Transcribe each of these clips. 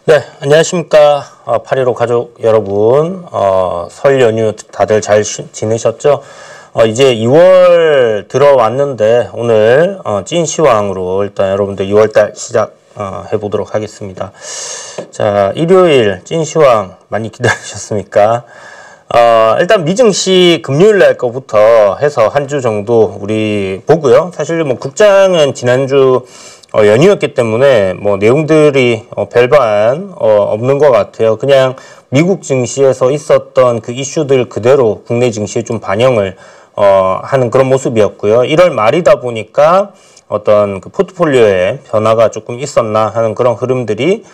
네, 안녕하십니까. 8.15 가족 여러분. 설 연휴 다들 잘 지내셨죠? 이제 2월 들어왔는데, 오늘, 찐시황으로 일단 여러분들 2월달 해보도록 하겠습니다. 자, 일요일 찐시황 많이 기다리셨습니까? 일단 미증시 금요일날 거부터 해서 한 주 정도 우리 보고요. 사실 뭐 국장은 지난주 연휴였기 때문에 뭐 내용들이 별반 없는 것 같아요. 그냥 미국 증시에서 있었던 그 이슈들 그대로 국내 증시에 좀 반영을 하는 그런 모습이었고요. 1월 말이다 보니까 어떤 그 포트폴리오에 변화가 조금 있었나 하는 그런 흐름들이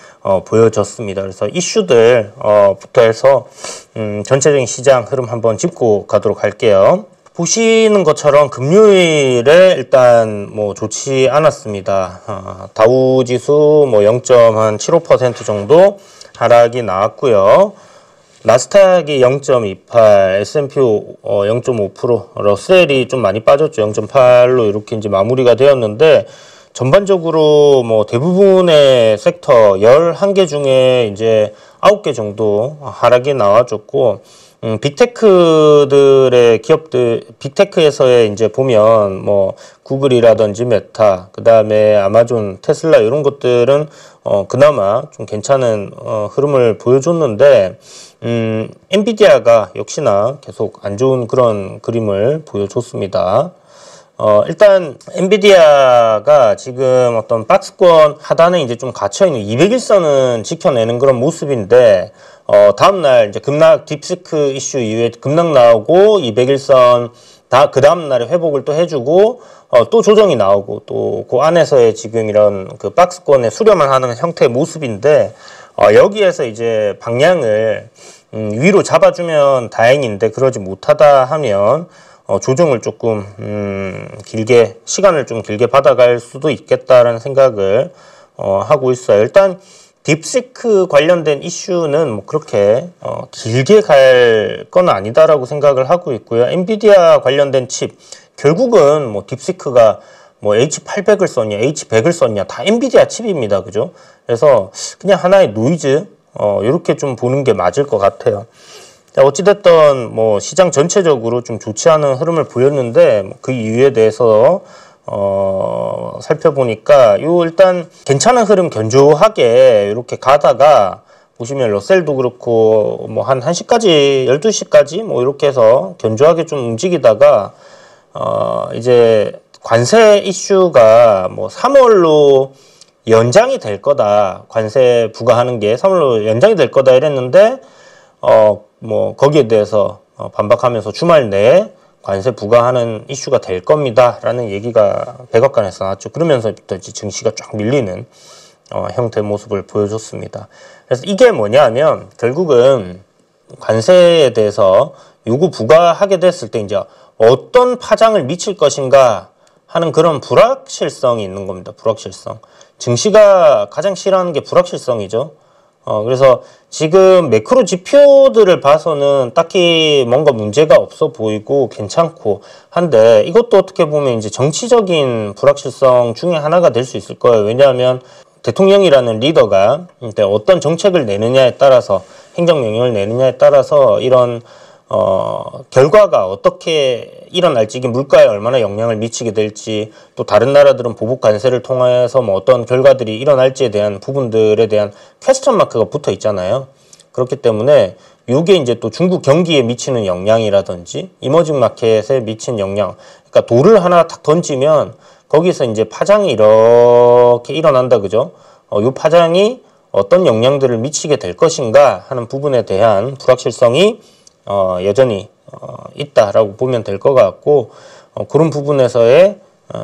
보여졌습니다. 그래서 이슈들부터 해서 전체적인 시장 흐름 한번 짚고 가도록 할게요. 보시는 것처럼 금요일에 일단 뭐 좋지 않았습니다. 다우 지수 뭐 0.75% 정도 하락이 나왔고요. 나스닥이 0.28, S&P 0.5%, 러셀이 좀 많이 빠졌죠. 0.8로 이렇게 이제 마무리가 되었는데, 전반적으로 뭐 대부분의 섹터 11개 중에 이제 9개 정도 하락이 나와줬고, 빅테크들의 기업들, 빅테크에서의 이제 보면 뭐 구글이라든지 메타, 그 다음에 아마존, 테슬라 이런 것들은 그나마 좀 괜찮은 흐름을 보여줬는데, 엔비디아가 역시나 계속 안 좋은 그런 그림을 보여줬습니다. 일단 엔비디아가 지금 어떤 박스권 하단에 이제 좀 갇혀있는 200일선은 지켜내는 그런 모습인데, 다음날 이제 급락 딥시크 이슈 이후에 급락 나오고 200일선 그 다음날에 회복을 또 해주고 또 조정이 나오고 또 그 안에서의 지금 이런 그 박스권에 수렴을 하는 형태의 모습인데, 여기에서 이제 방향을 위로 잡아주면 다행인데 그러지 못하다 하면 조정을 조금 길게 시간을 좀 길게 받아갈 수도 있겠다라는 생각을 하고 있어요. 일단 딥시크 관련된 이슈는 뭐 그렇게 길게 갈 건 아니다라고 생각을 하고 있고요. 엔비디아 관련된 칩 결국은 뭐 딥시크가 뭐 H800을 썼냐 H100을 썼냐 다 엔비디아 칩입니다. 그죠? 그래서 그냥 하나의 노이즈 이렇게 좀 보는 게 맞을 것 같아요. 어찌됐든 뭐 시장 전체적으로 좀 좋지 않은 흐름을 보였는데 그 이유에 대해서 살펴보니까 요 일단 괜찮은 흐름 견조하게 이렇게 가다가 보시면 러셀도 그렇고 뭐 한 1시까지 12시까지 뭐 이렇게 해서 견조하게 좀 움직이다가 이제 관세 이슈가 뭐 3월로 연장이 될 거다. 관세 부과하는 게 3월로 연장이 될 거다 이랬는데 뭐 거기에 대해서 반박하면서 주말 내에 관세 부과하는 이슈가 될 겁니다 라는 얘기가 백악관에서 나왔죠. 그러면서부터 이제 증시가 쫙 밀리는 형태의 모습을 보여줬습니다. 그래서 이게 뭐냐면 결국은 관세에 대해서 요구 부과하게 됐을 때 이제 어떤 파장을 미칠 것인가 하는 그런 불확실성이 있는 겁니다. 불확실성. 증시가 가장 싫어하는 게 불확실성이죠. 그래서 지금 매크로 지표들을 봐서는 딱히 뭔가 문제가 없어 보이고 괜찮고 한데 이것도 어떻게 보면 이제 정치적인 불확실성 중에 하나가 될 수 있을 거예요. 왜냐하면 대통령이라는 리더가 어떤 정책을 내느냐에 따라서 행정명령을 내느냐에 따라서 이런 결과가 어떻게 일어날지, 이게 물가에 얼마나 영향을 미치게 될지, 또 다른 나라들은 보복 관세를 통해서 뭐 어떤 결과들이 일어날지에 대한 부분들에 대한 퀘스천 마크가 붙어 있잖아요. 그렇기 때문에 이게 이제 또 중국 경기에 미치는 영향이라든지 이머징 마켓에 미친 영향, 그러니까 돌을 하나 탁 던지면 거기서 이제 파장이 이렇게 일어난다, 그죠? 이 파장이 어떤 영향들을 미치게 될 것인가 하는 부분에 대한 불확실성이 여전히 있다라고 보면 될 것 같고, 그런 부분에서의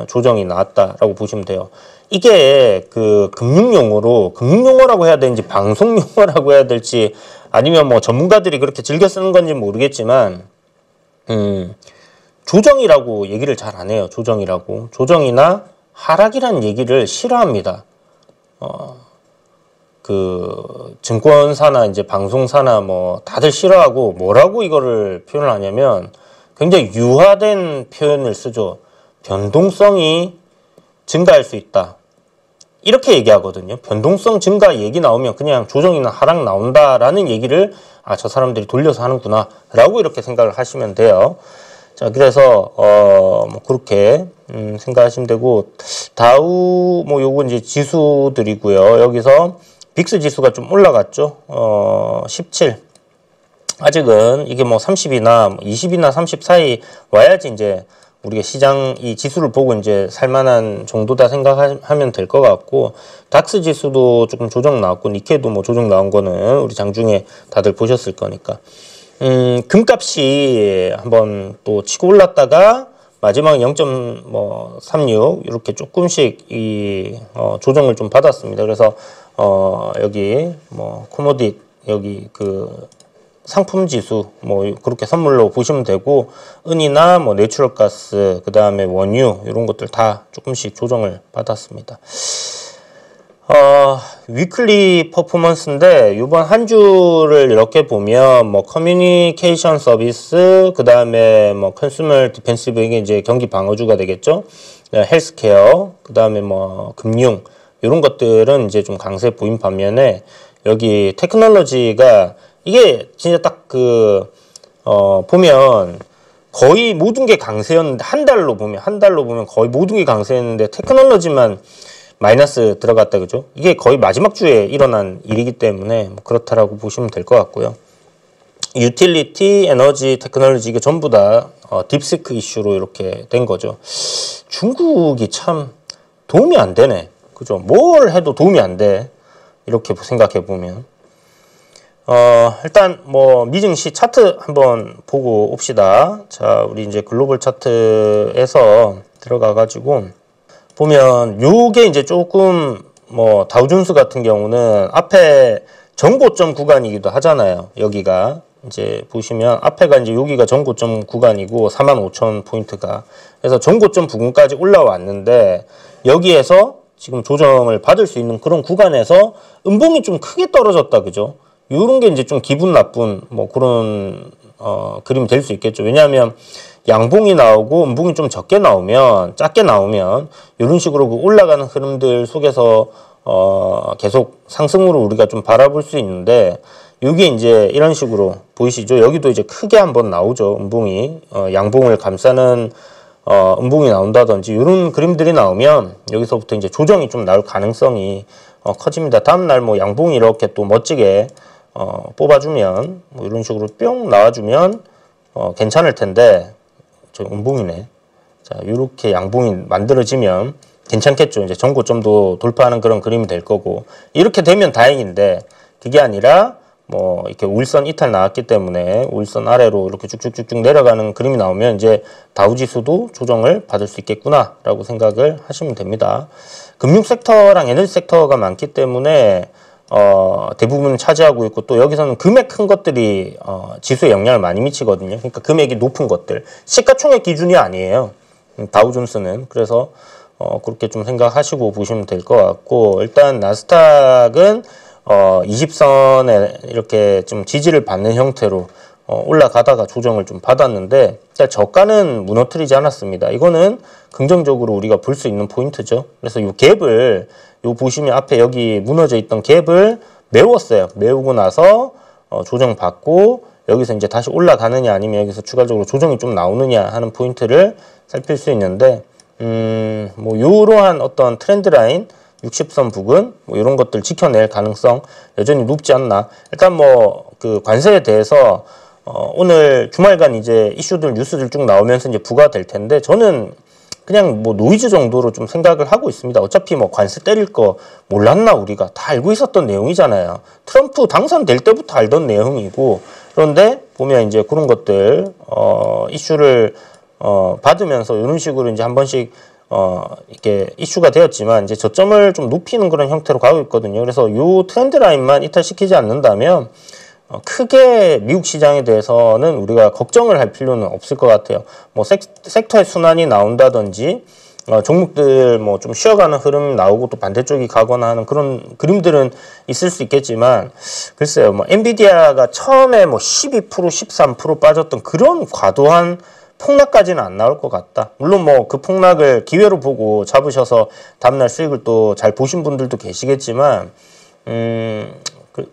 조정이 나왔다라고 보시면 돼요. 이게 그 금융용어라고 해야 되는지 방송용어라고 해야 될지 아니면 뭐 전문가들이 그렇게 즐겨 쓰는 건지 모르겠지만 조정이라고 얘기를 잘 안 해요. 조정이나 하락이라는 얘기를 싫어합니다. 그 증권사나 이제 방송사나 뭐 다들 싫어하고 뭐라고 이거를 표현을 하냐면 굉장히 유화된 표현을 쓰죠. 변동성이 증가할 수 있다. 이렇게 얘기하거든요. 변동성 증가 얘기 나오면 그냥 조정이나 하락 나온다라는 얘기를 저 사람들이 돌려서 하는구나 라고 이렇게 생각을 하시면 돼요. 자, 그래서 뭐 그렇게 생각하시면 되고, 다우 뭐 요거 이제 지수들이고요. 여기서 빅스 지수가 좀 올라갔죠. 17. 아직은 이게 뭐 30이나 20이나 30 사이 와야지 이제 우리가 시장 이 지수를 보고 이제 살만한 정도다 생각하면 될 것 같고, 닥스 지수도 조금 조정 나왔고, 니케도 뭐 조정 나온 거는 우리 장중에 다들 보셨을 거니까. 금값이 한번 또 치고 올랐다가 마지막에 0.36 이렇게 조금씩 조정을 좀 받았습니다. 그래서 여기 뭐 코모딧 여기 그 상품 지수 뭐 그렇게 선물로 보시면 되고, 은이나 뭐 내추럴 가스 그다음에 원유 이런 것들 다 조금씩 조정을 받았습니다. 위클리 퍼포먼스인데 이번 한 주를 이렇게 보면 뭐 커뮤니케이션 서비스 그다음에 뭐 컨슈머 디펜시브 이게 이제 경기 방어주가 되겠죠. 헬스케어 그다음에 뭐 금융 이런 것들은 이제 좀 강세 보인 반면에 여기 테크놀로지가 이게 진짜 딱 보면 거의 모든 게 강세였는데 한 달로 보면 거의 모든 게 강세였는데 테크놀로지만 마이너스 들어갔다 그죠? 이게 거의 마지막 주에 일어난 일이기 때문에 뭐 그렇다라고 보시면 될 것 같고요. 유틸리티, 에너지, 테크놀로지 이게 전부 다 딥시크 이슈로 이렇게 된 거죠. 중국이 참 도움이 안 되네. 그죠? 뭘 해도 도움이 안 돼. 이렇게 생각해 보면. 일단 뭐 미증시 차트 한번 보고 옵시다. 자, 우리 이제 글로벌 차트에서 들어가 가지고 보면 요게 이제 조금 뭐 다우존스 같은 경우는 앞에 전고점 구간이기도 하잖아요. 여기가 이제 보시면 앞에가 이제 여기가 전고점 구간이고 45,000포인트가 그래서 전고점 부근까지 올라왔는데 여기에서 지금 조정을 받을 수 있는 그런 구간에서 음봉이 좀 크게 떨어졌다 그죠? 요런 게 이제 좀 기분 나쁜 뭐 그런 그림이 될 수 있겠죠. 왜냐하면 양봉이 나오고 음봉이 좀 적게 나오면 작게 나오면 이런 식으로 그 올라가는 흐름들 속에서 계속 상승으로 우리가 좀 바라볼 수 있는데 이게 이제 이런 식으로 보이시죠? 여기도 이제 크게 한번 나오죠. 음봉이 양봉을 감싸는 음봉이 나온다든지 이런 그림들이 나오면 여기서부터 이제 조정이 좀 나올 가능성이 커집니다. 다음날 뭐 양봉이 이렇게 또 멋지게 뽑아주면 뭐 이런 식으로 뿅 나와주면 괜찮을 텐데 저 음봉이네. 자, 이렇게 양봉이 만들어지면 괜찮겠죠. 이제 전고점도 돌파하는 그런 그림이 될 거고 이렇게 되면 다행인데 그게 아니라 뭐 이렇게 우일선 이탈 나왔기 때문에 우일선 아래로 이렇게 쭉쭉쭉쭉 내려가는 그림이 나오면 이제 다우지수도 조정을 받을 수 있겠구나라고 생각을 하시면 됩니다. 금융 섹터랑 에너지 섹터가 많기 때문에 대부분 차지하고 있고 또 여기서는 금액 큰 것들이 지수에 영향을 많이 미치거든요. 그러니까 금액이 높은 것들 시가총액 기준이 아니에요. 다우존스는 그래서 그렇게 좀 생각하시고 보시면 될 것 같고 일단 나스닥은 20선에 이렇게 좀 지지를 받는 형태로 올라가다가 조정을 좀 받았는데 저가는 무너뜨리지 않았습니다. 이거는 긍정적으로 우리가 볼 수 있는 포인트죠. 그래서 이 갭을 요 보시면 앞에 여기 무너져 있던 갭을 메웠어요. 메우고 나서 조정받고 여기서 이제 다시 올라가느냐 아니면 여기서 추가적으로 조정이 좀 나오느냐 하는 포인트를 살필 수 있는데 뭐 요러한 어떤 트렌드 라인 60선 부근 뭐 이런 것들 지켜낼 가능성 여전히 높지 않나. 일단 뭐 그 관세에 대해서 오늘 주말간 이제 이슈들 뉴스들 쭉 나오면서 이제 부과될 텐데 저는 그냥 뭐 노이즈 정도로 좀 생각을 하고 있습니다. 어차피 뭐 관세 때릴 거 몰랐나 우리가 다 알고 있었던 내용이잖아요. 트럼프 당선될 때부터 알던 내용이고 그런데 보면 이제 그런 것들 이슈를 받으면서 이런 식으로 이제 한 번씩 이렇게 이슈가 되었지만 이제 저점을 좀 높이는 그런 형태로 가고 있거든요. 그래서 요 트렌드 라인만 이탈시키지 않는다면 크게 미국 시장에 대해서는 우리가 걱정을 할 필요는 없을 것 같아요. 뭐 섹터의 순환이 나온다든지 종목들 뭐 좀 쉬어가는 흐름이 나오고 또 반대쪽이 가거나 하는 그런 그림들은 있을 수 있겠지만 글쎄요. 뭐 엔비디아가 처음에 뭐 12% 13% 빠졌던 그런 과도한 폭락까지는 안 나올 것 같다. 물론 뭐 그 폭락을 기회로 보고 잡으셔서 다음날 수익을 또 잘 보신 분들도 계시겠지만,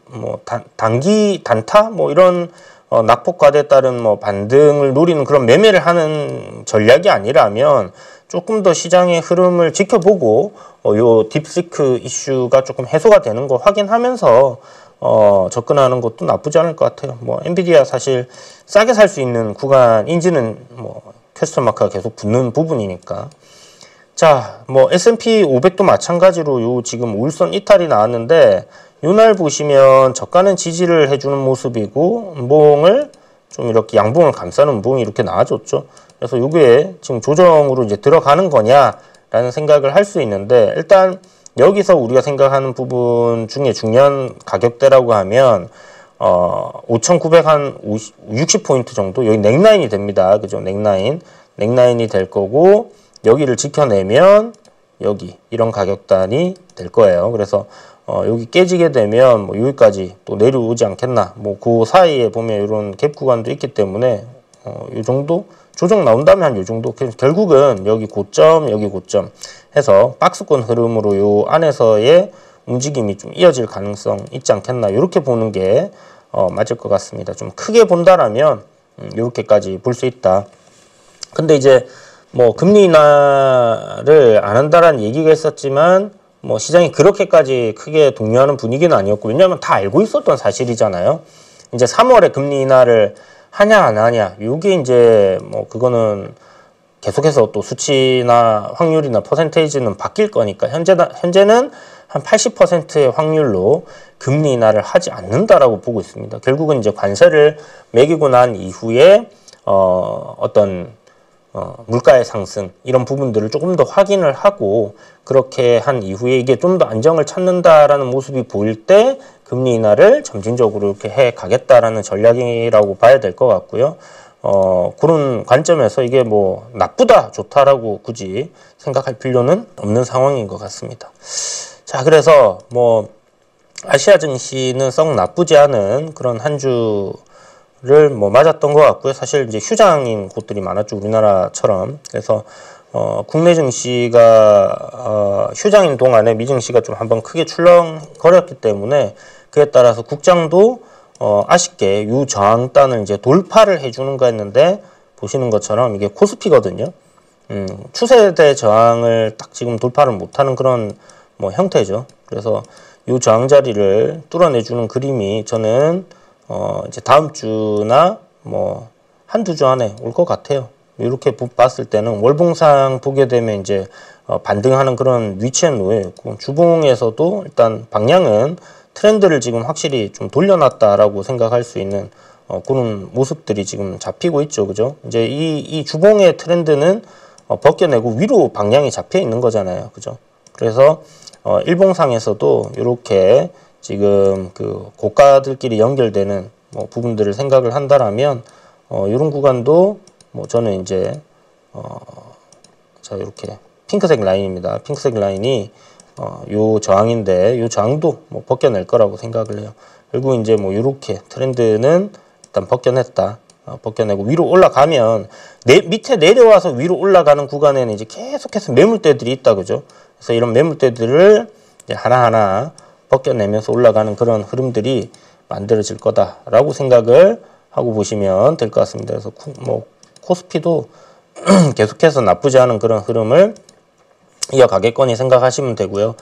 뭐 단기 단타 뭐 이런 낙폭과대에 따른 뭐 반등을 노리는 그런 매매를 하는 전략이 아니라면 조금 더 시장의 흐름을 지켜보고 요 딥시크 이슈가 조금 해소가 되는 거 확인하면서 접근하는 것도 나쁘지 않을 것 같아요. 뭐 엔비디아 사실 싸게 살 수 있는 구간인지는 뭐 퀘스천 마크가 계속 붙는 부분이니까. 자, 뭐 S&P 500도 마찬가지로 요 지금 우일선 이탈이 나왔는데 요날 보시면 저가는 지지를 해주는 모습이고 음봉을 좀 이렇게 양봉을 감싸는 음봉이 이렇게 나와줬죠. 그래서 요게 지금 조정으로 이제 들어가는 거냐라는 생각을 할 수 있는데, 일단 여기서 우리가 생각하는 부분 중에 중요한 가격대라고 하면 5,960포인트 정도, 여기 넥라인이 됩니다. 그죠? 넥라인이 될 거고, 여기를 지켜내면 여기 이런 가격단이 될 거예요. 그래서 여기 깨지게 되면 뭐 여기까지 또 내려오지 않겠나. 뭐 그 사이에 보면 이런 갭 구간도 있기 때문에 이 정도 조정 나온다면 한 이 정도. 결국은 여기 고점 해서 박스권 흐름으로 요 안에서의 움직임이 좀 이어질 가능성 있지 않겠나. 이렇게 보는 게 맞을 것 같습니다. 좀 크게 본다라면 이렇게까지 볼 수 있다. 근데 이제 뭐 금리 인하를 안 한다라는 얘기가 있었지만 뭐 시장이 그렇게까지 크게 동요하는 분위기는 아니었고, 왜냐하면 다 알고 있었던 사실이잖아요. 이제 3월에 금리 인하를 하냐 안 하냐, 요게 이제 뭐 그거는 계속해서 또 수치나 확률이나 퍼센테이지는 바뀔 거니까 현재는 한 80%의 확률로 금리 인하를 하지 않는다라고 보고 있습니다. 결국은 이제 관세를 매기고 난 이후에 어떤 물가의 상승 이런 부분들을 조금 더 확인을 하고, 그렇게 한 이후에 이게 좀 더 안정을 찾는다라는 모습이 보일 때 금리 인하를 점진적으로 이렇게 해 가겠다라는 전략이라고 봐야 될 것 같고요. 그런 관점에서 이게 뭐 나쁘다 좋다라고 굳이 생각할 필요는 없는 상황인 것 같습니다. 자, 그래서 뭐 아시아 증시는 썩 나쁘지 않은 그런 한 주를 뭐 맞았던 것 같고요. 사실 이제 휴장인 곳들이 많았죠, 우리나라처럼. 그래서 국내 증시가 휴장인 동안에 미증시가 좀 한번 크게 출렁거렸기 때문에, 그에 따라서 국장도 아쉽게 이 저항단을 이제 돌파를 해주는 거였는데, 보시는 것처럼 이게 코스피거든요. 추세대 저항을 딱 지금 돌파를 못하는 그런 뭐 형태죠. 그래서 이 저항 자리를 뚫어내주는 그림이 저는 이제 다음 주나 뭐 한두 주 안에 올 것 같아요. 이렇게 봤을 때는 월봉상 보게 되면 이제 반등하는 그런 위치에 놓여 있고, 주봉에서도 일단 방향은 트렌드를 지금 확실히 좀 돌려놨다라고 생각할 수 있는 그런 모습들이 지금 잡히고 있죠. 그죠? 이제 이 주봉의 트렌드는 벗겨내고 위로 방향이 잡혀 있는 거잖아요. 그죠? 그래서 일봉상에서도 이렇게 지금 그 고가들끼리 연결되는 뭐 부분들을 생각을 한다라면 이런 구간도 뭐 저는 이제 자, 이렇게 핑크색 라인입니다. 핑크색 라인이 요 저항인데, 요 저항도 뭐 벗겨낼 거라고 생각을 해요. 결국 이제 뭐 이렇게 트렌드는 일단 벗겨냈다. 벗겨내고 위로 올라가면 밑에 내려와서 위로 올라가는 구간에는 이제 계속해서 매물대들이 있다, 그죠? 그래서 이런 매물대들을 이제 하나하나 벗겨내면서 올라가는 그런 흐름들이 만들어질 거다라고 생각을 하고 보시면 될 것 같습니다. 그래서 뭐 코스피도 계속해서 나쁘지 않은 그런 흐름을 이어가겠거니 생각하시면 되고요.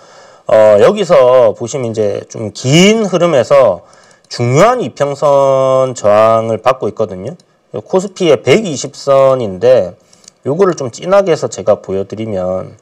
여기서 보시면 이제 좀 긴 흐름에서 중요한 이평선 저항을 받고 있거든요. 코스피의 120선인데 요거를 좀 진하게 해서 제가 보여드리면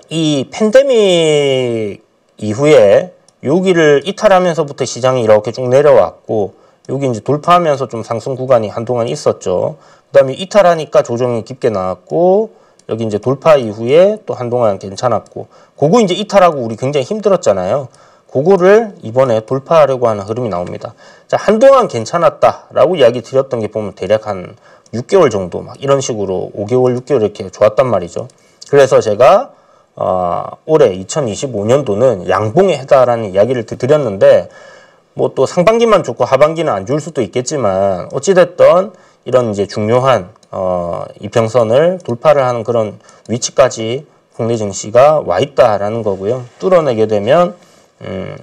이 팬데믹 이후에 여기를 이탈하면서부터 시장이 이렇게 쭉 내려왔고, 여기 이제 돌파하면서 좀 상승 구간이 한동안 있었죠. 그 다음에 이탈하니까 조정이 깊게 나왔고, 여기 이제 돌파 이후에 또 한동안 괜찮았고, 그거 이제 이탈하고 우리 굉장히 힘들었잖아요. 그거를 이번에 돌파하려고 하는 흐름이 나옵니다. 자, 한동안 괜찮았다라고 이야기 드렸던 게 보면 대략 한 6개월 정도 막 이런 식으로 5개월, 6개월 이렇게 좋았단 말이죠. 그래서 제가 올해 2025년도는 양봉의 해다라는 이야기를 드렸는데, 뭐 또 상반기만 좋고 하반기는 안 좋을 수도 있겠지만, 어찌됐든 이런 이제 중요한 이평선을 돌파를 하는 그런 위치까지 국내 증시가 와 있다라는 거고요. 뚫어내게 되면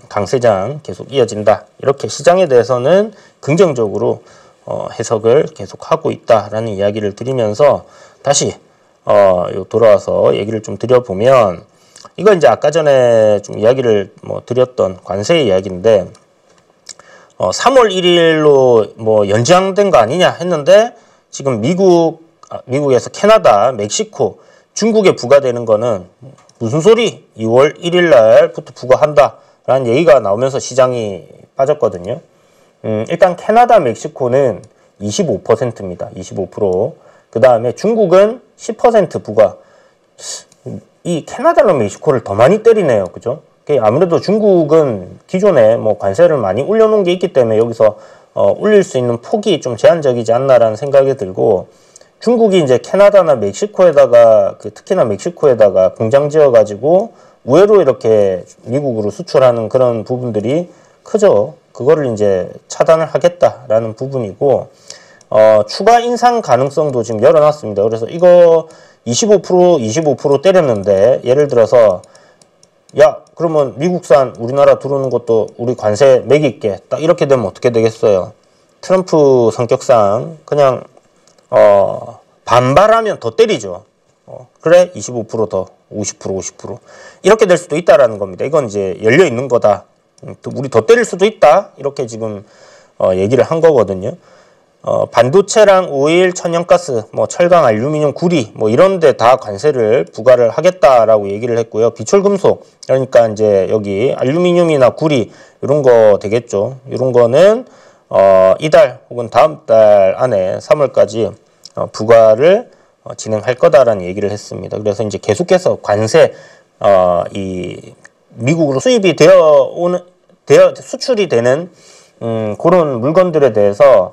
강세장 계속 이어진다. 이렇게 시장에 대해서는 긍정적으로 해석을 계속 하고 있다라는 이야기를 드리면서 다시 돌아와서 얘기를 좀 드려보면, 이거 이제 아까 전에 좀 이야기를 드렸던 관세 이야기인데, 3월 1일로 뭐 연장된 거 아니냐 했는데, 지금 미국에서 캐나다, 멕시코, 중국에 부과되는 거는 무슨 소리? 2월 1일 날부터 부과한다라는 얘기가 나오면서 시장이 빠졌거든요. 일단 캐나다, 멕시코는 25%입니다. 25%. 그 다음에 중국은 10% 부과. 이 캐나다랑 멕시코를 더 많이 때리네요. 그죠? 아무래도 중국은 기존에 뭐 관세를 많이 올려놓은 게 있기 때문에 여기서 올릴 수 있는 폭이 좀 제한적이지 않나라는 생각이 들고, 중국이 이제 캐나다나 멕시코에다가 특히나 멕시코에다가 공장 지어가지고 우회로 이렇게 미국으로 수출하는 그런 부분들이 크죠. 그거를 이제 차단을 하겠다라는 부분이고, 추가 인상 가능성도 지금 열어놨습니다. 그래서 이거 25% 때렸는데, 예를 들어서 야, 그러면 미국산 우리나라 들어오는 것도 우리 관세 매길게. 딱 이렇게 되면 어떻게 되겠어요? 트럼프 성격상 그냥 반발하면 더 때리죠. 그래, 25% 더, 50% 이렇게 될 수도 있다라는 겁니다. 이건 이제 열려 있는 거다. 우리 더 때릴 수도 있다. 이렇게 지금 얘기를 한 거거든요. 반도체랑 오일, 천연가스, 뭐 철강, 알루미늄, 구리, 뭐 이런 데 다 관세를 부과를 하겠다라고 얘기를 했고요. 비철금속, 그러니까 이제 여기 알루미늄이나 구리 이런 거 되겠죠. 이런 거는 이달 혹은 다음 달 안에 3월까지 부과를 진행할 거다라는 얘기를 했습니다. 그래서 이제 계속해서 관세, 이 미국으로 수입이 수출이 되는 그런 물건들에 대해서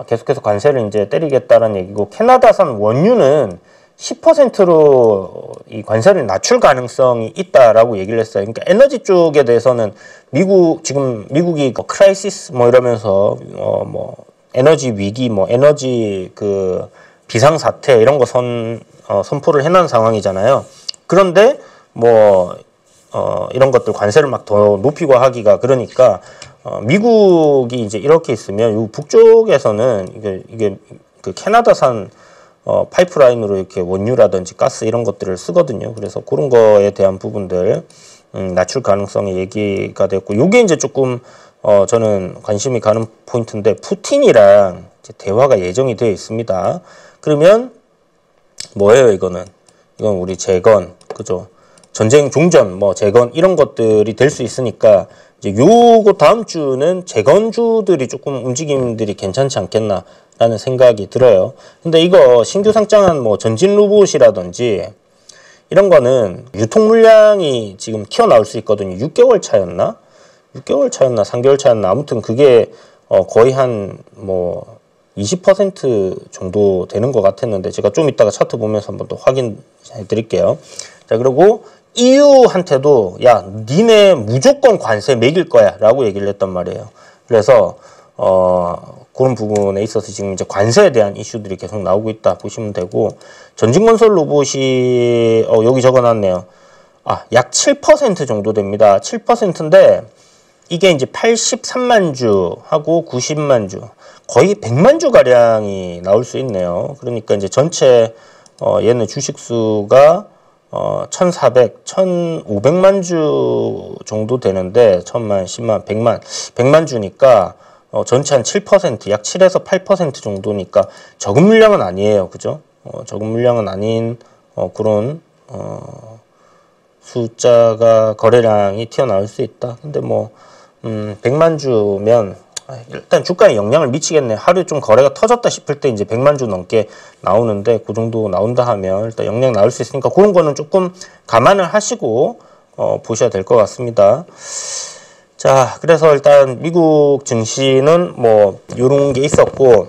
계속해서 관세를 이제 때리겠다라는 얘기고, 캐나다산 원유는 10%로 이 관세를 낮출 가능성이 있다라고 얘기를 했어요. 그러니까 에너지 쪽에 대해서는 지금 미국이 크라이시스 뭐 이러면서 뭐 에너지 위기, 뭐 에너지 비상 사태 이런 거 선포를 해놓은 상황이잖아요. 그런데 뭐 이런 것들 관세를 막 더 높이고 하기가 그러니까, 미국이 이제 이렇게 있으면 요 북쪽에서는 이게 캐나다산 파이프라인으로 이렇게 원유라든지 가스 이런 것들을 쓰거든요. 그래서 그런 거에 대한 부분들 낮출 가능성이 얘기가 됐고, 요게 이제 조금 저는 관심이 가는 포인트인데, 푸틴이랑 이제 대화가 예정이 되어 있습니다. 그러면 뭐예요? 이건 우리 재건, 그죠? 전쟁 종전, 뭐 재건 이런 것들이 될 수 있으니까, 이제 요거 다음 주는 재건주들이 조금 움직임들이 괜찮지 않겠나라는 생각이 들어요. 근데 이거 신규 상장한 뭐 전진 로봇이라든지 이런 거는 유통 물량이 지금 튀어나올 수 있거든요. 6개월 차였나? 3개월 차였나? 아무튼 그게 거의 한 뭐 20% 정도 되는 것 같았는데, 제가 좀 이따가 차트 보면서 한번 또 확인해 드릴게요. 자, 그리고 EU한테도 야, 니네 무조건 관세 매길 거야 라고 얘기를 했단 말이에요. 그래서 그런 부분에 있어서 지금 이제 관세에 대한 이슈들이 계속 나오고 있다 보시면 되고, 전진건설 로봇이 여기 적어놨네요. 약 7% 정도 됩니다. 7%인데 이게 이제 83만 주 하고 90만 주, 거의 100만 주 가량이 나올 수 있네요. 그러니까 이제 전체 얘는 주식 수가 1,400, 1,500만 주 정도 되는데, 1,000만, 10만, 100만 주니까 전체 한 7%, 약 7에서 8% 정도니까 적은 물량은 아니에요. 그죠? 적은 물량은 아닌 그런 숫자가 거래량이 튀어나올 수 있다. 근데 뭐 100만 주면 일단 주가에 영향을 미치겠네. 하루에 좀 거래가 터졌다 싶을 때 이제 100만 주 넘게 나오는데, 그 정도 나온다 하면 일단 영향 나올 수 있으니까 그런 거는 조금 감안을 하시고 보셔야 될 것 같습니다. 자, 그래서 일단 미국 증시는 뭐 요런 게 있었고,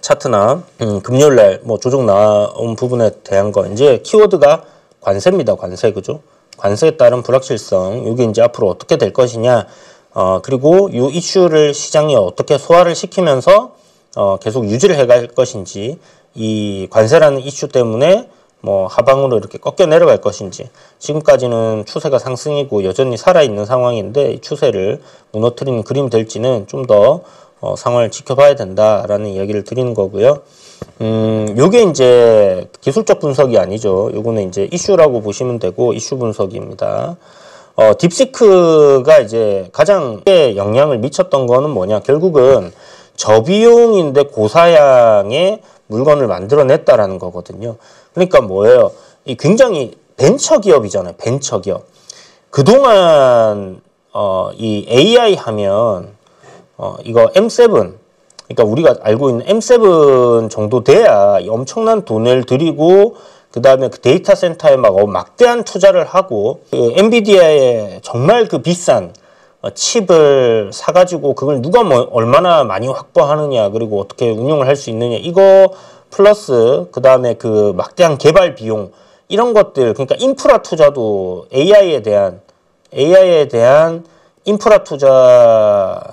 차트나 금요일날 뭐 조정 나온 부분에 대한 거, 이제 키워드가 관세입니다. 관세, 그죠? 관세에 따른 불확실성, 이게 이제 앞으로 어떻게 될 것이냐, 그리고 이 이슈를 시장이 어떻게 소화를 시키면서 계속 유지를 해갈 것인지, 이 관세라는 이슈 때문에 뭐 하방으로 이렇게 꺾여 내려갈 것인지, 지금까지는 추세가 상승이고 여전히 살아있는 상황인데 이 추세를 무너뜨리는 그림이 될지는 좀 더 상황을 지켜봐야 된다라는 이야기를 드리는 거고요. 요게 이제 기술적 분석이 아니죠. 요거는 이제 이슈라고 보시면 되고, 이슈 분석입니다. 딥시크가 이제 가장 크게 영향을 미쳤던 거는 뭐냐, 결국은 저비용인데 고사양의 물건을 만들어냈다라는 거거든요. 그러니까 뭐예요? 이 굉장히 벤처기업이잖아요. 벤처기업. 그동안 이 AI 하면 이거 M7, 그러니까 우리가 알고 있는 M7 정도 돼야 엄청난 돈을 들이고 그 다음에 그 데이터 센터에 막 막대한 투자를 하고, 그 엔비디아의 정말 그 비싼 칩을 사가지고 그걸 누가 뭐 얼마나 많이 확보하느냐, 그리고 어떻게 운용을 할 수 있느냐, 이거 플러스 그 다음에 그 막대한 개발 비용, 이런 것들, 그러니까 인프라 투자도 AI에 대한 인프라 투자를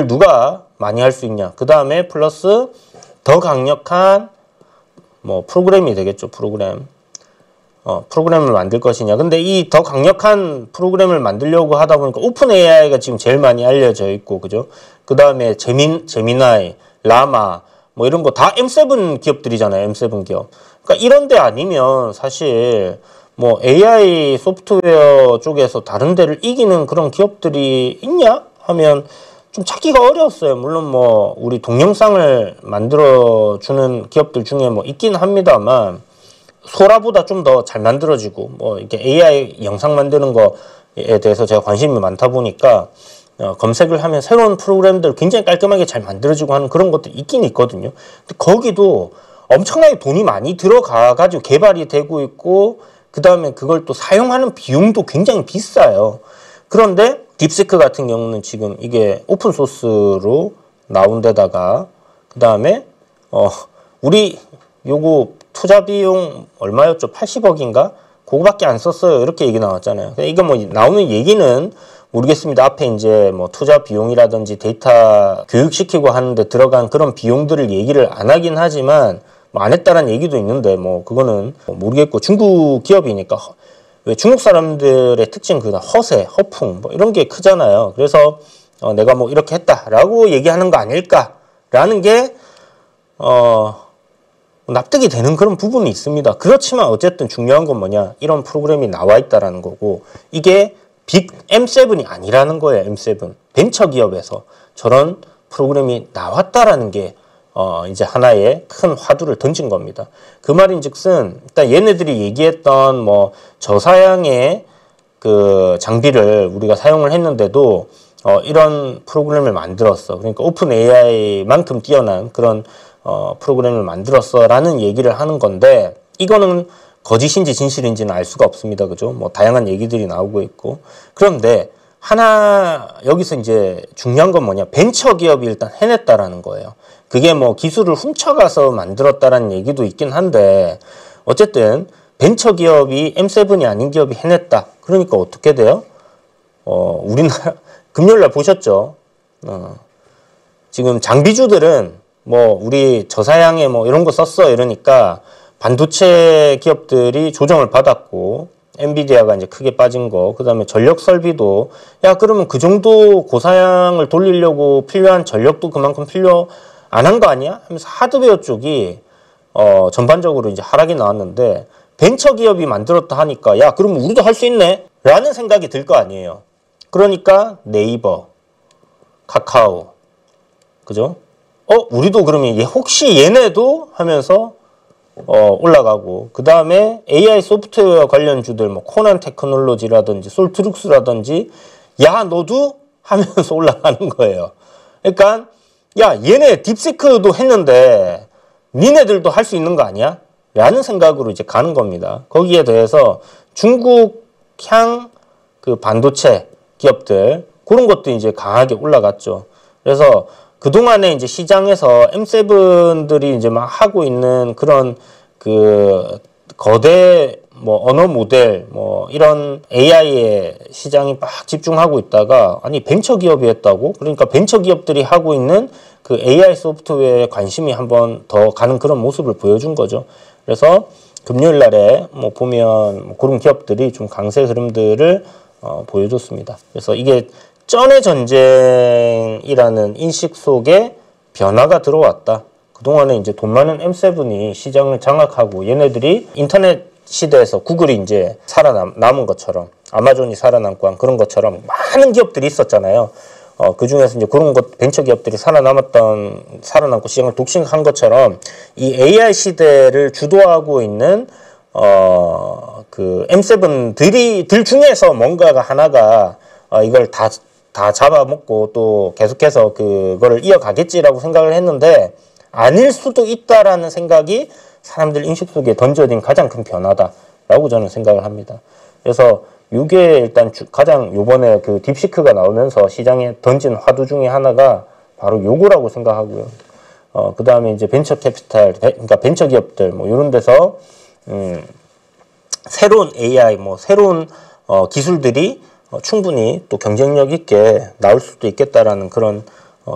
누가 많이 할 수 있냐, 그 다음에 플러스 더 강력한 뭐 프로그램이 되겠죠. 프로그램을 만들 것이냐. 근데 이 더 강력한 프로그램을 만들려고 하다 보니까 오픈 AI가 지금 제일 많이 알려져 있고, 그죠? 그 다음에 제미나이, 라마, 뭐 이런 거 다 M7 기업들이잖아요. M7 기업. 그러니까 이런 데 아니면 사실 뭐 AI 소프트웨어 쪽에서 다른 데를 이기는 그런 기업들이 있냐 하면 좀 찾기가 어려웠어요. 물론 뭐 우리 동영상을 만들어주는 기업들 중에 뭐 있긴 합니다만, 소라보다 좀 더 잘 만들어지고, 뭐 이렇게 AI 영상 만드는 거에 대해서 제가 관심이 많다 보니까 검색을 하면 새로운 프로그램들 굉장히 깔끔하게 잘 만들어지고 하는 그런 것들이 있긴 있거든요. 근데 거기도 엄청나게 돈이 많이 들어가가지고 개발이 되고 있고, 그 다음에 그걸 또 사용하는 비용도 굉장히 비싸요. 그런데 딥시크 같은 경우는 지금 이게 오픈소스로 나온 데다가, 그 다음에 우리 요거 투자 비용 얼마였죠? 80억인가? 그거밖에 안 썼어요. 이렇게 얘기 나왔잖아요. 이거 뭐 나오는 얘기는 모르겠습니다. 앞에 이제 뭐 투자 비용이라든지 데이터 교육시키고 하는데 들어간 그런 비용들을 얘기를 안 하긴 하지만, 뭐 안 했다는 얘기도 있는데 뭐 그거는 모르겠고, 중국 기업이니까 왜 중국 사람들의 특징 그 허세, 허풍 뭐 이런 게 크잖아요. 그래서 내가 뭐 이렇게 했다라고 얘기하는 거 아닐까라는 게 납득이 되는 그런 부분이 있습니다. 그렇지만 어쨌든 중요한 건 뭐냐, 이런 프로그램이 나와 있다라는 거고, 이게 빅 M7이 아니라는 거예요. M7 벤처기업에서 저런 프로그램이 나왔다라는 게 이제 하나의 큰 화두를 던진 겁니다. 그 말인즉슨 일단 얘네들이 얘기했던 뭐 저사양의 그 장비를 우리가 사용을 했는데도 이런 프로그램을 만들었어. 그러니까 오픈 AI만큼 뛰어난 그런 프로그램을 만들었어 라는 얘기를 하는 건데, 이거는 거짓인지 진실인지는 알 수가 없습니다. 그죠? 뭐 다양한 얘기들이 나오고 있고. 그런데 하나 여기서 이제 중요한 건 뭐냐, 벤처기업이 일단 해냈다라는 거예요. 그게 뭐 기술을 훔쳐가서 만들었다라는 얘기도 있긴 한데, 어쨌든 벤처기업이 M7이 아닌 기업이 해냈다. 그러니까 어떻게 돼요? 우리나라 금요일날 보셨죠? 지금 장비주들은 뭐 우리 저사양에 뭐 이런 거 썼어 이러니까 반도체 기업들이 조정을 받았고, 엔비디아가 이제 크게 빠진 거, 그 다음에 전력 설비도, 야 그러면 그 정도 고사양을 돌리려고 필요한 전력도 그만큼 필요 안 한 거 아니야? 하면서 하드웨어 쪽이 전반적으로 이제 하락이 나왔는데, 벤처기업이 만들었다 하니까 야 그러면 우리도 할 수 있네 라는 생각이 들 거 아니에요. 그러니까 네이버, 카카오, 그죠? 우리도 그러면 혹시 얘네도 하면서 올라가고, 그 다음에 AI 소프트웨어 관련주들 뭐 코난 테크놀로지라든지 솔트룩스라든지 야 너도 하면서 올라가는 거예요. 그러니까 야 얘네 딥시크도 했는데 니네들도 할 수 있는 거 아니야? 라는 생각으로 이제 가는 겁니다. 거기에 대해서 중국향 그 반도체 기업들 그런 것도 이제 강하게 올라갔죠. 그래서 그동안에 이제 시장에서 M7들이 이제 막 하고 있는 그런 그 거대 뭐 언어 모델 뭐 이런 AI에 시장이 막 집중하고 있다가, 아니 벤처기업이 했다고? 그러니까 벤처기업들이 하고 있는 그 AI 소프트웨어에 관심이 한번 더 가는 그런 모습을 보여준 거죠. 그래서 금요일 날에 뭐 보면 뭐 그런 기업들이 좀 강세 흐름들을 보여줬습니다. 그래서 이게 쩐의 전쟁이라는 인식 속에 변화가 들어왔다. 그동안에 이제 돈 많은 M7이 시장을 장악하고 얘네들이 인터넷 시대에서 구글이 이제 살아남은 것처럼 아마존이 살아남고 한 그런 것처럼 많은 기업들이 있었잖아요. 그 중에서 이제 그런 것 벤처 기업들이 살아남고 시장을 독식한 것처럼 이 AI 시대를 주도하고 있는 그 M7들 중에서 뭔가가 하나가 이걸 다 잡아먹고 또 계속해서 그거를 이어가겠지라고 생각을 했는데 아닐 수도 있다라는 생각이 사람들 인식 속에 던져진 가장 큰 변화다라고 저는 생각을 합니다. 그래서 이게 일단 가장 요번에 그 딥시크가 나오면서 시장에 던진 화두 중에 하나가 바로 요거라고 생각하고요. 그 다음에 이제 벤처 캐피탈, 그러니까 벤처 기업들 뭐 이런 데서 새로운 AI, 뭐 새로운 기술들이 충분히 또 경쟁력 있게 나올 수도 있겠다라는 그런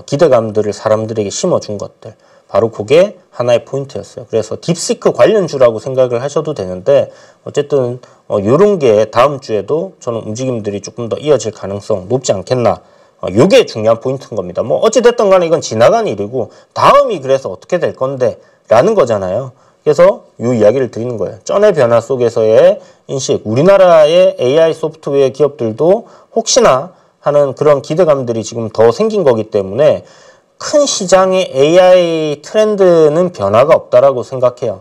기대감들을 사람들에게 심어준 것들. 바로 그게 하나의 포인트였어요. 그래서 딥시크 관련주라고 생각을 하셔도 되는데 어쨌든 요런 게 다음 주에도 저는 움직임들이 조금 더 이어질 가능성 높지 않겠나. 요게 중요한 포인트인 겁니다. 뭐 어찌됐든 간에 이건 지나간 일이고 다음이 그래서 어떻게 될 건데 라는 거잖아요. 그래서 요 이야기를 드리는 거예요. 쩐의 변화 속에서의 인식. 우리나라의 AI 소프트웨어 기업들도 혹시나 하는 그런 기대감들이 지금 더 생긴 거기 때문에 큰 시장의 AI 트렌드는 변화가 없다라고 생각해요.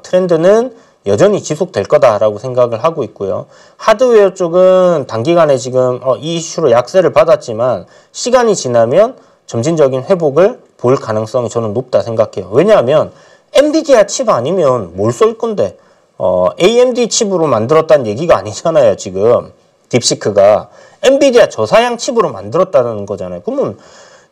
트렌드는 여전히 지속될 거다라고 생각을 하고 있고요. 하드웨어 쪽은 단기간에 지금 이 이슈로 약세를 받았지만 시간이 지나면 점진적인 회복을 볼 가능성이 저는 높다 생각해요. 왜냐하면 엔비디아 칩 아니면 뭘 쏠 건데 AMD 칩으로 만들었다는 얘기가 아니잖아요. 지금 딥시크가 엔비디아 저사양 칩으로 만들었다는 거잖아요. 그러면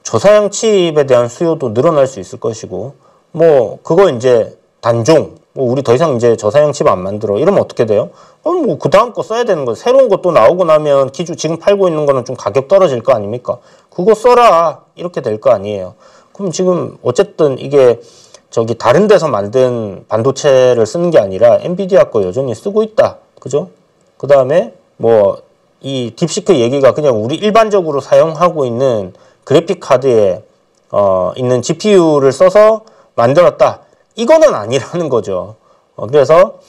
저사양 칩에 대한 수요도 늘어날 수 있을 것이고 뭐 그거 이제 단종 뭐 우리 더 이상 이제 저사양 칩 안 만들어 이러면 어떻게 돼요? 뭐 그 다음 거 써야 되는 거예요. 새로운 것도 나오고 나면 지금 팔고 있는 거는 좀 가격 떨어질 거 아닙니까? 그거 써라 이렇게 될 거 아니에요. 그럼 지금 어쨌든 이게 저기 다른 데서 만든 반도체를 쓰는 게 아니라 엔비디아 거 여전히 쓰고 있다. 그죠? 그 다음에 뭐 이 딥시크 얘기가 그냥 우리 일반적으로 사용하고 있는 그래픽 카드에 있는 GPU를 써서 만들었다. 이거는 아니라는 거죠. 그래서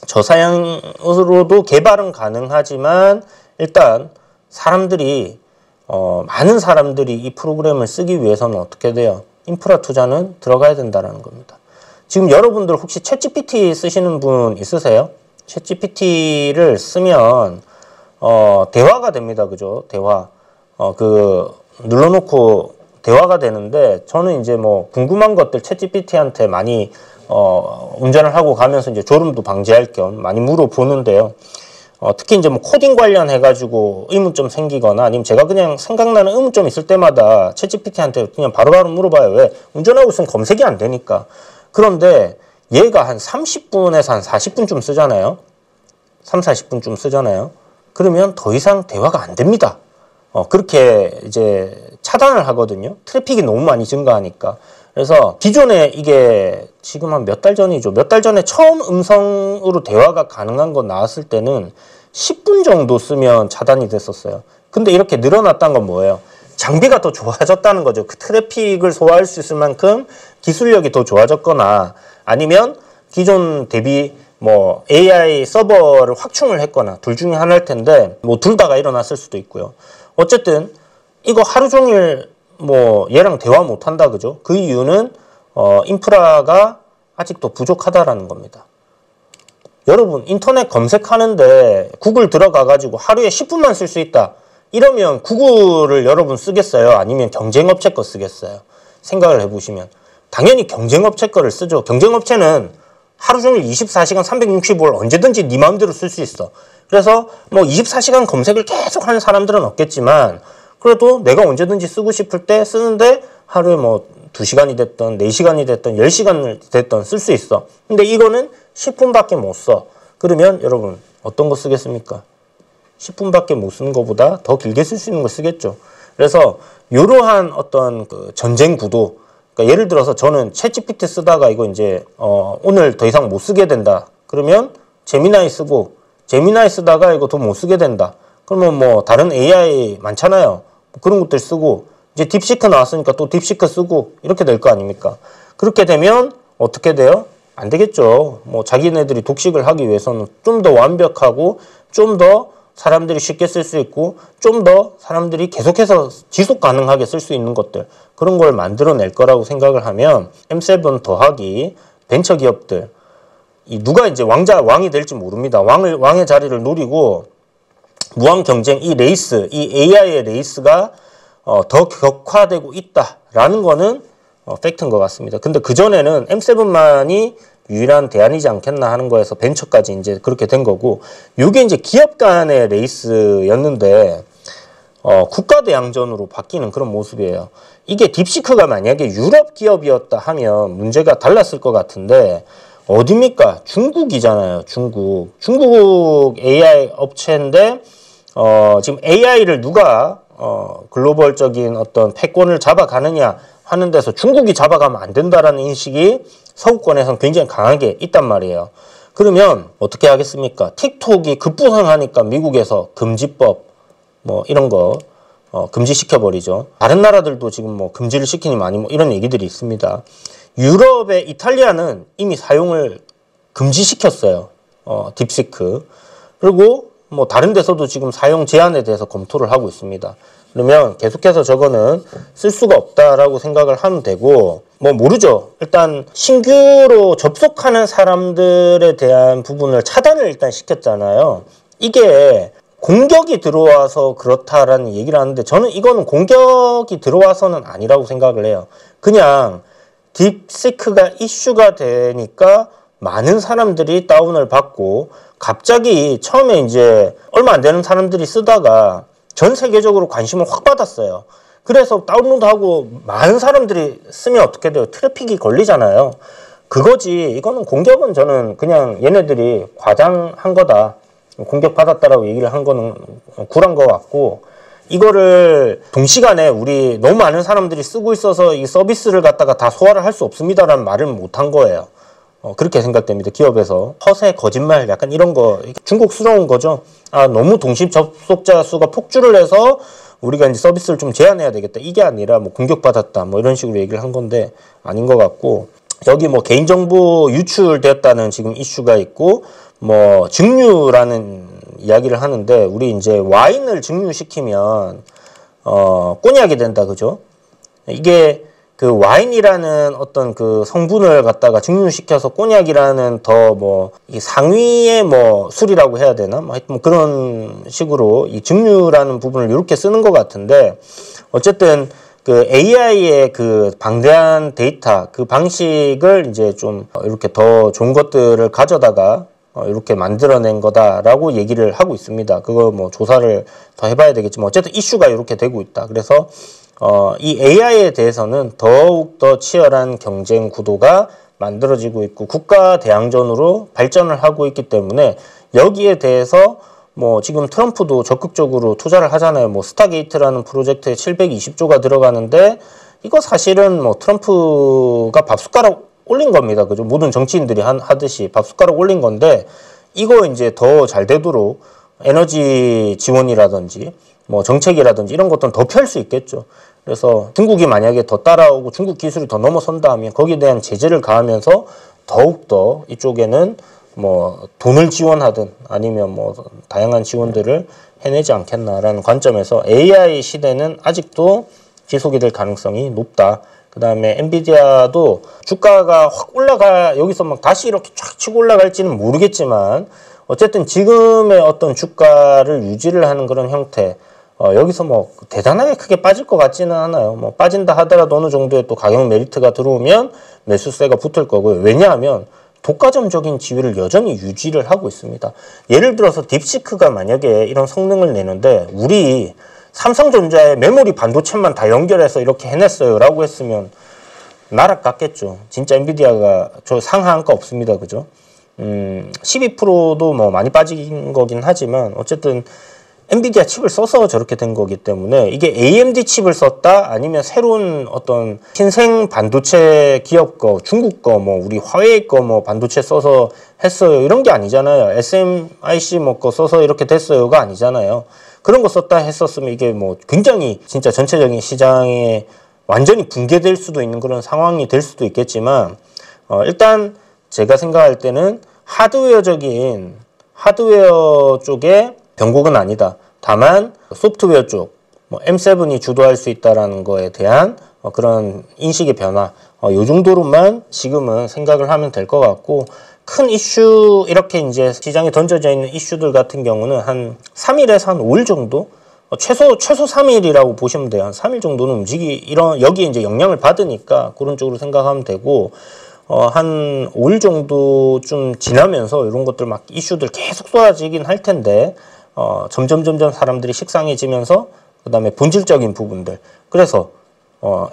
저사양으로도 개발은 가능하지만 일단 사람들이 많은 사람들이 이 프로그램을 쓰기 위해서는 어떻게 돼요? 인프라 투자는 들어가야 된다는 겁니다. 지금 여러분들 혹시 챗GPT 쓰시는 분 있으세요? 챗GPT를 쓰면 대화가 됩니다. 그죠? 대화. 눌러놓고 대화가 되는데 저는 이제 뭐 궁금한 것들 챗GPT한테 많이 운전을 하고 가면서 이제 졸음도 방지할 겸 많이 물어보는데요. 특히 이제 뭐 코딩 관련해가지고 의문점 생기거나 아니면 제가 그냥 생각나는 의문점 있을 때마다 챗GPT한테 그냥 바로바로 물어봐요. 왜? 운전하고 있으면 검색이 안 되니까. 그런데 얘가 한 30분에서 한 40분쯤 쓰잖아요. 3, 40분쯤 쓰잖아요. 그러면 더 이상 대화가 안 됩니다. 그렇게 이제 차단을 하거든요. 트래픽이 너무 많이 증가하니까. 그래서 기존에 이게 지금 한 몇 달 전이죠. 몇 달 전에 처음 음성으로 대화가 가능한 거 나왔을 때는 10분 정도 쓰면 차단이 됐었어요. 근데 이렇게 늘어났다는 건 뭐예요? 장비가 더 좋아졌다는 거죠. 그 트래픽을 소화할 수 있을 만큼 기술력이 더 좋아졌거나 아니면 기존 대비 뭐 AI 서버를 확충을 했거나 둘 중에 하나일 텐데 뭐 둘 다가 일어났을 수도 있고요. 어쨌든 이거 하루 종일 뭐 얘랑 대화 못 한다 그죠? 그 이유는 인프라가 아직도 부족하다라는 겁니다. 여러분 인터넷 검색하는데 구글 들어가 가지고 하루에 10분만 쓸 수 있다. 이러면 구글을 여러분 쓰겠어요? 아니면 경쟁업체 거 쓰겠어요? 생각을 해보시면 당연히 경쟁업체 거를 쓰죠. 경쟁업체는 하루 종일 24시간 365일 언제든지 네 마음대로 쓸 수 있어. 그래서 뭐 24시간 검색을 계속 하는 사람들은 없겠지만 그래도 내가 언제든지 쓰고 싶을 때 쓰는데 하루에 뭐 2시간이 됐든 4시간이 됐든 10시간이 됐든 쓸 수 있어. 근데 이거는 10분밖에 못 써. 그러면 여러분 어떤 거 쓰겠습니까? 10분밖에 못 쓰는 것보다 더 길게 쓸 수 있는 걸 쓰겠죠. 그래서 이러한 어떤 그 전쟁 구도, 그러니까 예를 들어서 저는 챗GPT 쓰다가 이거 이제 오늘 더 이상 못 쓰게 된다. 그러면 제미나이 쓰고, 제미나이 쓰다가 이거 더 못 쓰게 된다. 그러면 뭐 다른 AI 많잖아요. 그런 것들 쓰고, 이제 딥시크 나왔으니까 또 딥시크 쓰고 이렇게 될 거 아닙니까? 그렇게 되면 어떻게 돼요? 안 되겠죠. 뭐 자기네들이 독식을 하기 위해서는 좀 더 완벽하고 좀 더 사람들이 쉽게 쓸 수 있고 좀 더 사람들이 계속해서 지속 가능하게 쓸 수 있는 것들, 그런 걸 만들어낼 거라고 생각을 하면 M7 더하기 벤처기업들, 이 누가 이제 왕이 될지 모릅니다. 왕의 자리를 노리고 무한 경쟁, 이 레이스, 이 AI의 레이스가 더 격화되고 있다라는 거는 팩트인 것 같습니다. 근데 그전에는 M7만이 유일한 대안이지 않겠나 하는 거에서 벤처까지 이제 그렇게 된 거고, 요게 이제 기업 간의 레이스였는데, 국가 대항전으로 바뀌는 그런 모습이에요. 이게 딥시크가 만약에 유럽 기업이었다 하면 문제가 달랐을 것 같은데, 어딥니까? 중국이잖아요, 중국. 중국 AI 업체인데, 지금 AI를 누가, 글로벌적인 어떤 패권을 잡아가느냐 하는 데서 중국이 잡아가면 안 된다라는 인식이 서구권에서는 굉장히 강하게 있단 말이에요. 그러면 어떻게 하겠습니까? 틱톡이 급부상하니까 미국에서 금지법 뭐 이런 거 금지시켜버리죠. 다른 나라들도 지금 뭐 금지를 시키니 많이 뭐 이런 얘기들이 있습니다. 유럽의 이탈리아는 이미 사용을 금지시켰어요. 딥시크. 그리고 뭐 다른 데서도 지금 사용 제한에 대해서 검토를 하고 있습니다. 그러면 계속해서 저거는 쓸 수가 없다라고 생각을 하면 되고, 뭐 모르죠. 일단 신규로 접속하는 사람들에 대한 부분을 차단을 일단 시켰잖아요. 이게 공격이 들어와서 그렇다라는 얘기를 하는데, 저는 이거는 공격이 들어와서는 아니라고 생각을 해요. 그냥 딥시크가 이슈가 되니까 많은 사람들이 다운을 받고, 갑자기 처음에 이제 얼마 안 되는 사람들이 쓰다가 전 세계적으로 관심을 확 받았어요. 그래서 다운로드하고 많은 사람들이 쓰면 어떻게 돼요? 트래픽이 걸리잖아요. 그거지. 이거는 공격은 저는 그냥 얘네들이 과장한 거다. 공격받았다라고 얘기를 한 거는 굴한 거 같고, 이거를 동시간에 우리 너무 많은 사람들이 쓰고 있어서 이 서비스를 갖다가 다 소화를 할 수 없습니다라는 말을 못 한 거예요. 그렇게 생각됩니다. 기업에서 허세, 거짓말, 약간 이런 거 중국스러운 거죠. 너무 동시 접속자 수가 폭주를 해서 우리가 이제 서비스를 좀 제한해야 되겠다, 이게 아니라 뭐 공격받았다 뭐 이런 식으로 얘기를 한 건데 아닌 것 같고, 여기 뭐 개인정보 유출됐다는 지금 이슈가 있고, 뭐 증류라는 이야기를 하는데, 우리 이제 와인을 증류시키면 꼬냑이 된다, 그죠? 이게 그 와인이라는 어떤 그 성분을 갖다가 증류시켜서 꼬냑이라는 더 뭐 이 상위의 뭐 술이라고 해야 되나? 뭐 하여튼 그런 식으로 이 증류라는 부분을 이렇게 쓰는 것 같은데, 어쨌든 그 AI의 그 방대한 데이터, 그 방식을 이제 좀 이렇게 더 좋은 것들을 가져다가 이렇게 만들어낸 거다라고 얘기를 하고 있습니다. 그거 뭐 조사를 더 해봐야 되겠지만 어쨌든 이슈가 이렇게 되고 있다. 그래서 이 AI에 대해서는 더욱 더 치열한 경쟁 구도가 만들어지고 있고 국가 대항전으로 발전을 하고 있기 때문에, 여기에 대해서 뭐 지금 트럼프도 적극적으로 투자를 하잖아요. 뭐 스타게이트라는 프로젝트에 720조가 들어가는데, 이거 사실은 뭐 트럼프가 밥숟가락 올린 겁니다. 그죠? 모든 정치인들이 하듯이 밥숟가락 올린 건데, 이거 이제 더 잘 되도록 에너지 지원이라든지 뭐 정책이라든지 이런 것들은 더 펼 수 있겠죠. 그래서 중국이 만약에 더 따라오고 중국 기술이 더 넘어선다 하면 거기에 대한 제재를 가하면서 더욱더 이쪽에는 뭐 돈을 지원하든 아니면 뭐 다양한 지원들을 해내지 않겠나라는 관점에서 AI 시대는 아직도 지속이 될 가능성이 높다. 그 다음에 엔비디아도 주가가 확 여기서 막 다시 이렇게 쫙 치고 올라갈지는 모르겠지만, 어쨌든 지금의 어떤 주가를 유지를 하는 그런 형태, 여기서 뭐 대단하게 크게 빠질 것 같지는 않아요. 뭐 빠진다 하더라도 어느 정도의 또 가격 메리트가 들어오면 매수세가 붙을 거고요. 왜냐하면 독과점적인 지위를 여전히 유지를 하고 있습니다. 예를 들어서 딥시크가 만약에 이런 성능을 내는데, 우리 삼성전자의 메모리 반도체만 다 연결해서 이렇게 해냈어요 라고 했으면 나락갔겠죠. 진짜 엔비디아가 저 상하한 거 없습니다. 그죠? 12%도 뭐 많이 빠진 거긴 하지만, 어쨌든 엔비디아 칩을 써서 저렇게 된 거기 때문에 이게 AMD 칩을 썼다 아니면 새로운 어떤 신생 반도체 기업 거, 중국 거, 뭐 우리 화웨이 거 뭐 반도체 써서 했어요 이런 게 아니잖아요. SMIC 뭐 거 써서 이렇게 됐어요가 아니잖아요. 그런 거 썼다 했었으면 이게 뭐 굉장히 진짜 전체적인 시장에 완전히 붕괴될 수도 있는 그런 상황이 될 수도 있겠지만 일단 제가 생각할 때는 하드웨어 쪽에 변곡은 아니다. 다만 소프트웨어 쪽, 뭐 M7이 주도할 수 있다라는 거에 대한 그런 인식의 변화, 요 정도로만 지금은 생각을 하면 될 것 같고, 큰 이슈 이렇게 이제 시장에 던져져 있는 이슈들 같은 경우는 한 3일에서 한 5일 정도, 최소 3일이라고 보시면 돼요. 한 3일 정도는 여기에 이제 영향을 받으니까 그런 쪽으로 생각하면 되고. 한 5일 정도 좀 지나면서 이런 것들 막 이슈들 계속 쏟아지긴 할 텐데, 점점 사람들이 식상해지면서, 그 다음에 본질적인 부분들. 그래서,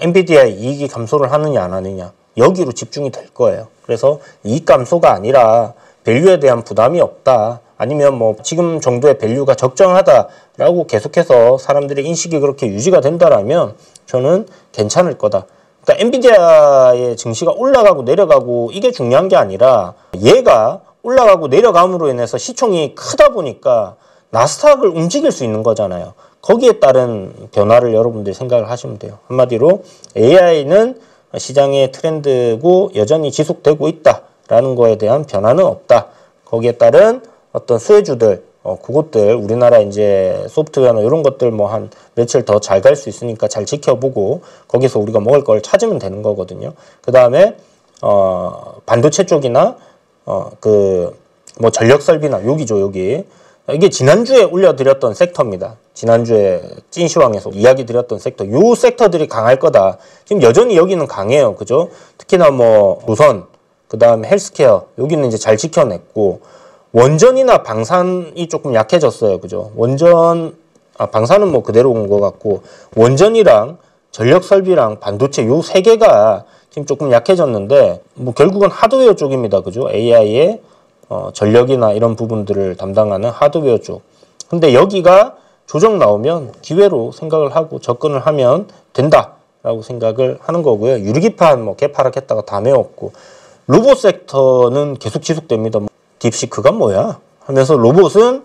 엔비디아의 이익이 감소를 하느냐, 안 하느냐. 여기로 집중이 될 거예요. 그래서 이익 감소가 아니라 밸류에 대한 부담이 없다. 아니면 뭐 지금 정도의 밸류가 적정하다라고 계속해서 사람들의 인식이 그렇게 유지가 된다라면 저는 괜찮을 거다. 그러니까 엔비디아의 증시가 올라가고 내려가고 이게 중요한 게 아니라 얘가 올라가고 내려감으로 인해서 시총이 크다 보니까 나스닥을 움직일 수 있는 거잖아요. 거기에 따른 변화를 여러분들이 생각을 하시면 돼요. 한마디로 AI는 시장의 트렌드고 여전히 지속되고 있다라는 거에 대한 변화는 없다. 거기에 따른 어떤 수혜주들, 그것들 우리나라 이제 소프트웨어나 이런 것들 뭐 한 며칠 더 잘 갈 수 있으니까 잘 지켜보고 거기서 우리가 먹을 걸 찾으면 되는 거거든요. 그 다음에 반도체 쪽이나 뭐 전력 설비나 여기죠, 여기. 이게 지난주에 올려드렸던 섹터입니다. 지난주에 찐시황에서 이야기 드렸던 섹터. 요 섹터들이 강할 거다. 지금 여전히 여기는 강해요. 그죠? 특히나 뭐 조선, 그 다음에 헬스케어 여기는 이제 잘 지켜냈고, 원전이나 방산이 조금 약해졌어요. 그죠? 방산은 뭐 그대로 온 것 같고, 원전이랑 전력 설비랑 반도체 요 세 개가 지금 조금 약해졌는데, 뭐 결국은 하드웨어 쪽입니다. 그죠? AI의 전력이나 이런 부분들을 담당하는 하드웨어 쪽. 근데 여기가 조정 나오면 기회로 생각을 하고 접근을 하면 된다라고 생각을 하는 거고요. 유리기판 뭐 개파락했다가 다 메웠고, 로봇 섹터는 계속 지속됩니다. 딥시크가 뭐야? 하면서 로봇은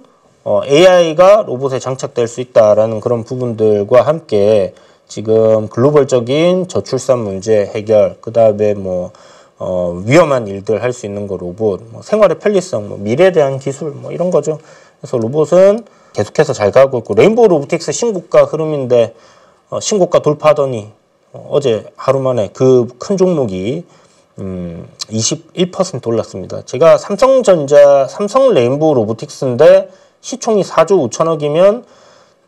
AI가 로봇에 장착될 수 있다라는 그런 부분들과 함께 지금 글로벌적인 저출산 문제 해결, 그 다음에 뭐 위험한 일들 할 수 있는 거 로봇, 뭐 생활의 편리성, 뭐 미래에 대한 기술, 뭐 이런 거죠. 그래서 로봇은 계속해서 잘 가고 있고, 레인보우 로보틱스 신고가 흐름인데 신고가 돌파하더니 어제 하루 만에 그 큰 종목이 21% 올랐습니다. 제가 삼성 레인보우 로보틱스인데 시총이 4조 5천억이면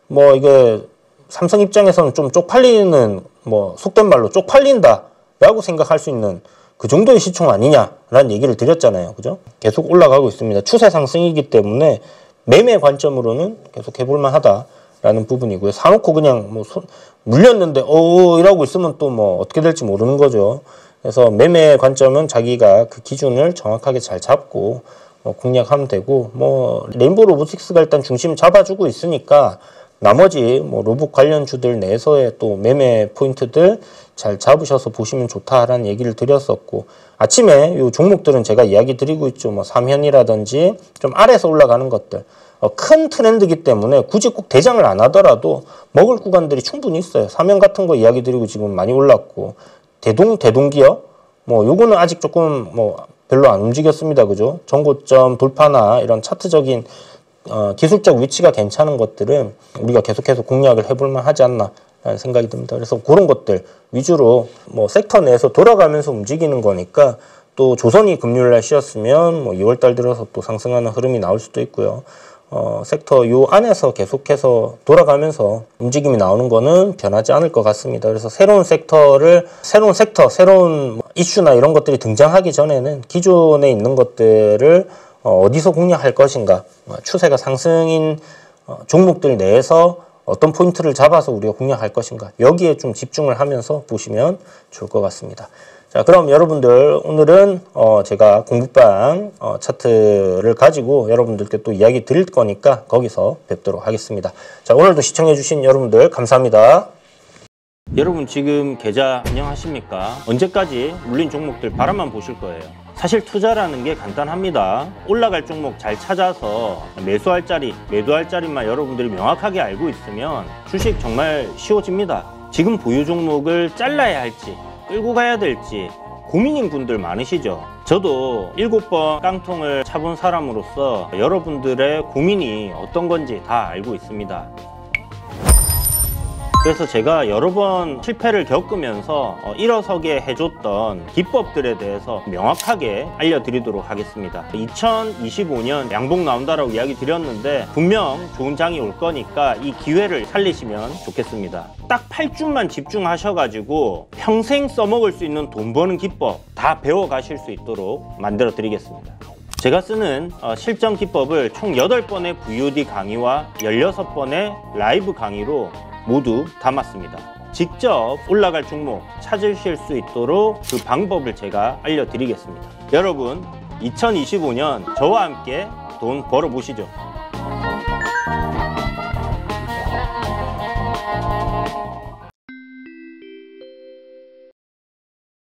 뭐 이게 삼성 입장에서는 좀 쪽팔리는, 뭐 속된 말로 쪽팔린다라고 생각할 수 있는 그 정도의 시총 아니냐라는 얘기를 드렸잖아요. 그죠? 계속 올라가고 있습니다. 추세 상승이기 때문에 매매 관점으로는 계속 해볼만 하다라는 부분이고요. 사놓고 그냥 뭐 물렸는데 이러고 있으면 또 뭐 어떻게 될지 모르는 거죠. 그래서 매매 관점은 자기가 그 기준을 정확하게 잘 잡고 공략하면 되고, 뭐 레인보우 로보틱스가 일단 중심 잡아주고 있으니까 나머지 뭐 로봇 관련주들 내에서의 또 매매 포인트들 잘 잡으셔서 보시면 좋다라는 얘기를 드렸었고, 아침에 요 종목들은 제가 이야기 드리고 있죠. 뭐 삼현이라든지 좀 아래에서 올라가는 것들, 큰 트렌드이기 때문에 굳이 꼭 대장을 안 하더라도 먹을 구간들이 충분히 있어요. 삼현 같은 거 이야기 드리고 지금 많이 올랐고, 대동기업 뭐 요거는 아직 조금 뭐 별로 안 움직였습니다. 그죠? 전고점 돌파나 이런 차트적인 기술적 위치가 괜찮은 것들은 우리가 계속해서 공략을 해볼만 하지 않나 라는 생각이 듭니다. 그래서 그런 것들 위주로 뭐 섹터 내에서 돌아가면서 움직이는 거니까, 또 조선이 금요일날 쉬었으면 뭐 2월달 들어서 또 상승하는 흐름이 나올 수도 있고요. 섹터 요 안에서 계속해서 돌아가면서 움직임이 나오는 거는 변하지 않을 것 같습니다. 그래서 새로운 섹터, 새로운 이슈나 이런 것들이 등장하기 전에는 기존에 있는 것들을 어디서 공략할 것인가, 추세가 상승인 종목들 내에서 어떤 포인트를 잡아서 우리가 공략할 것인가, 여기에 좀 집중을 하면서 보시면 좋을 것 같습니다. 자, 그럼 여러분들 오늘은 제가 공부방 차트를 가지고 여러분들께 또 이야기 드릴 거니까 거기서 뵙도록 하겠습니다. 자, 오늘도 시청해주신 여러분들 감사합니다. 여러분 지금 계좌 안녕하십니까? 언제까지 물린 종목들 바라만 보실 거예요. 사실 투자라는 게 간단합니다. 올라갈 종목 잘 찾아서 매수할 자리, 매도할 자리만 여러분들이 명확하게 알고 있으면 주식 정말 쉬워집니다. 지금 보유 종목을 잘라야 할지 끌고 가야 될지 고민인 분들 많으시죠? 저도 7번 깡통을 차본 사람으로서 여러분들의 고민이 어떤 건지 다 알고 있습니다. 그래서 제가 여러 번 실패를 겪으면서 일어서게 해줬던 기법들에 대해서 명확하게 알려드리도록 하겠습니다. 2025년 양봉 나온다라고 이야기 드렸는데 분명 좋은 장이 올 거니까 이 기회를 살리시면 좋겠습니다. 딱 8주만 집중하셔가지고 평생 써먹을 수 있는 돈 버는 기법 다 배워가실 수 있도록 만들어 드리겠습니다. 제가 쓰는 실전 기법을 총 8번의 VOD 강의와 16번의 라이브 강의로 모두 담았습니다. 직접 올라갈 종목 찾으실 수 있도록 그 방법을 제가 알려드리겠습니다. 여러분 2025년 저와 함께 돈 벌어보시죠.